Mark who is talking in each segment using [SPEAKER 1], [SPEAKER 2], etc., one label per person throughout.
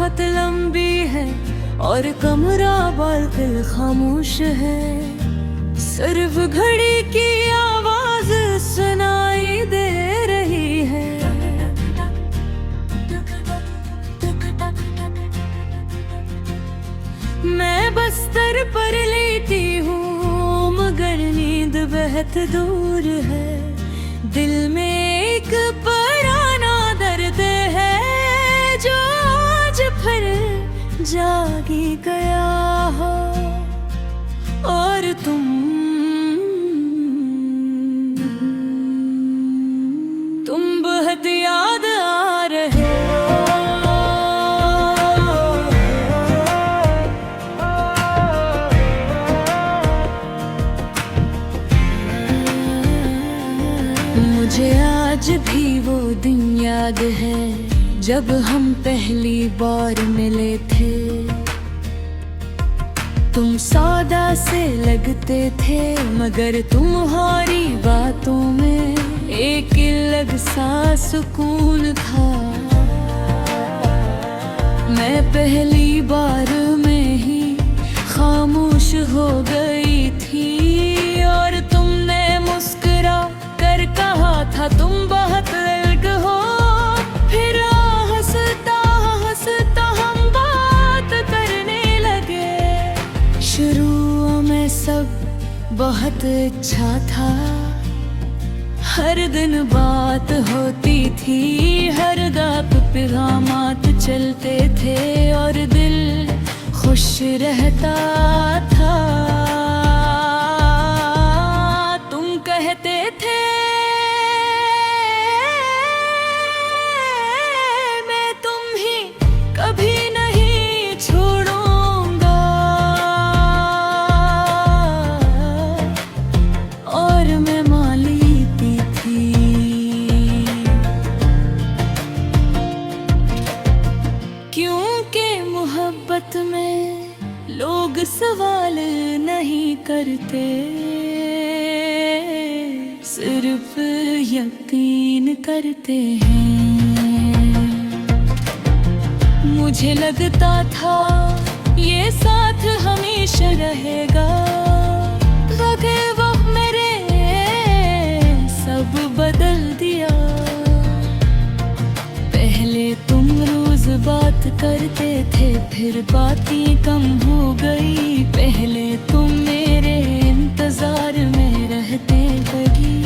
[SPEAKER 1] बहुत लंबी है और कमरा बिल्कुल खामोश है। सिर्फ घड़ी की आवाज सुनाई दे रही है। मैं बस्तर पर लेटी हूँ मगर नींद बहुत दूर है। दिल में एक पुराना दर्द है जो आज फिर जागी गया हो। और तुम बहुत याद आ रहे हो। मुझे आज भी वो दिन याद है जब हम पहली बार मिले थे। तुम सौदा से लगते थे मगर तुम्हारी बातों में एक अलग सा सुकून था। मैं पहली बार में ही खामोश हो गई थी और तुमने मुस्कुरा कर कहा था तुम बहुत अलग हो। फिर हंसता हंसता हम बात करने लगे। शुरू में सब बहुत अच्छा था। हर दिन बात होती थी, हर दाप पैगामात चलते थे और दिल खुश रहता था। तुम कहते थे मैं तुम ही कभी नहीं छोड़ूंगा और मैं मोहब्बत में लोग सवाल नहीं करते, सिर्फ यकीन करते हैं। मुझे लगता था ये साथ हमेशा रहेगा, मगर वो मेरे सब बदल दिया। पहले तुम रोज बात करते थे, फिर बातें कम हो गई। पहले तुम मेरे इंतजार में रहते लगी,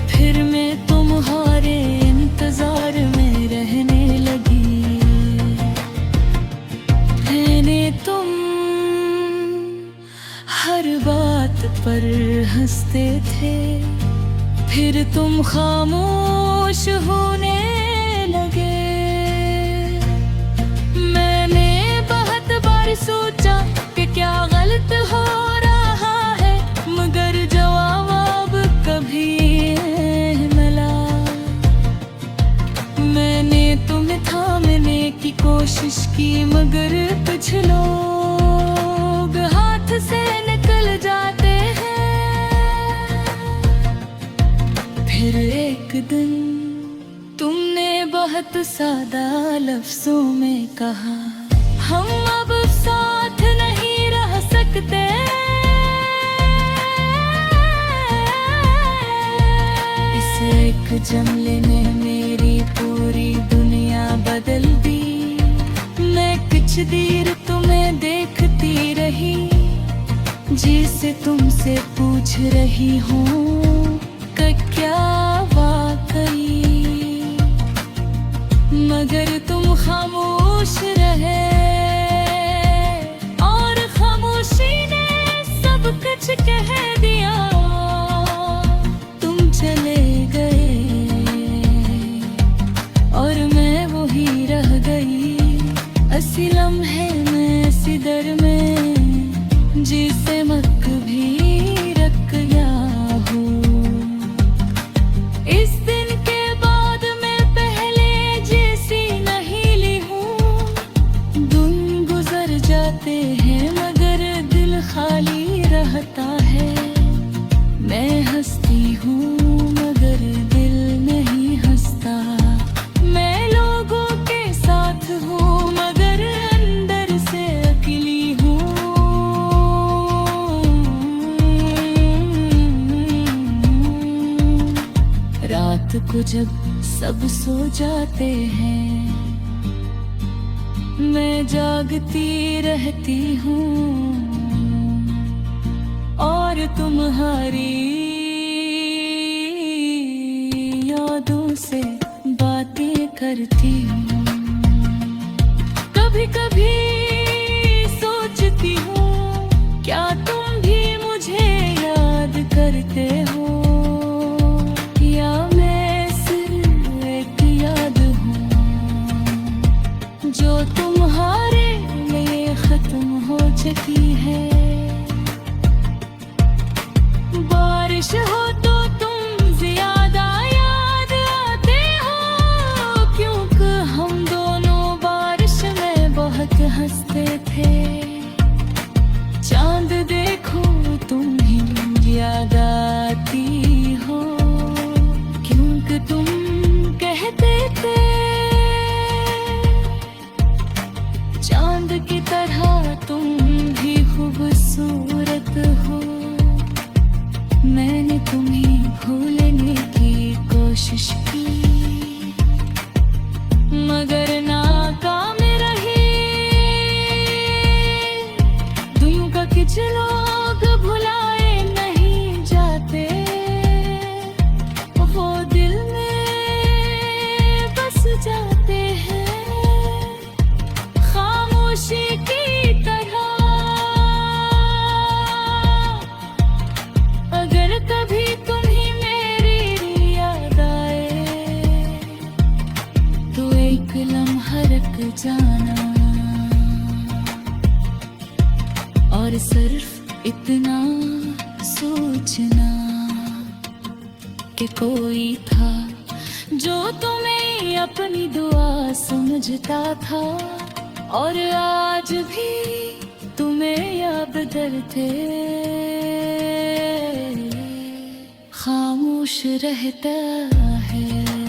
[SPEAKER 1] फिर मैं तुम्हारे इंतजार में रहने लगी। रहने तुम हर बात पर हंसते थे, फिर तुम खामोश होने लगे। मैंने बहुत बार सोचा कि क्या गलत हो रहा है, मगर जवाब कभी मिला। मैंने तुम्हें थामने की कोशिश की, मगर कुछ लोग हाथ से निकल जाते हैं। फिर एक दिन तुमने बहुत सादा लफ्जों में कहा, हम अब साथ नहीं रह सकते। इस एक जुमले ने मेरी पूरी दुनिया बदल दी। मैं कुछ देर तुम्हें देखती रही, जिसे तुमसे पूछ रही हूँ कि क्या वाकई, मगर तुम खामोश रहे और खामोशी ने सब कुछ कह दिया। तुम चले गए और मैं वही रह गई, ऐसी लम्हे में, ऐसी दर में जिसे मैं कभी रख गया हूँ। इस दिन के बाद मैं पहले जैसी नहीं ली हूँ। दिन गुजर जाते हैं मगर दिल खाली रहता है। को जब सब सो जाते हैं, मैं जागती रहती हूँ और तुम्हारी यादों से बातें करती हूँ। कभी कभी सोचती हूँ, क्या तुम भी मुझे याद करते हो, या मैं सिर्फ एक याद हूँ जो तुम्हारे लिए खत्म हो चुकी है। बारिश हो तो तुम ज्यादा याद आते हो, क्योंकि हम दोनों बारिश में बहुत हंसते थे। चांद देखो तुम ही याद आती हो, क्योंकि तुम कहते थे चांद की तरह तुम भी खूबसूरत हो। मैंने तुम्हें भूलने की कोशिश की, मगर नाकाम रही। दुनिया का कुछ लोग भुलाए नहीं जाते, वो दिल में बस जाते हैं खामोशी की तरह। अगर कभी तुम्हें मेरी याद आए तो एक लम्हा रुक जाना, और सिर्फ इतना सोचना कि कोई था जो तुम्हें अपनी दुआ समझता था, और आज भी तुम्हें याद करते खामोश रहता है।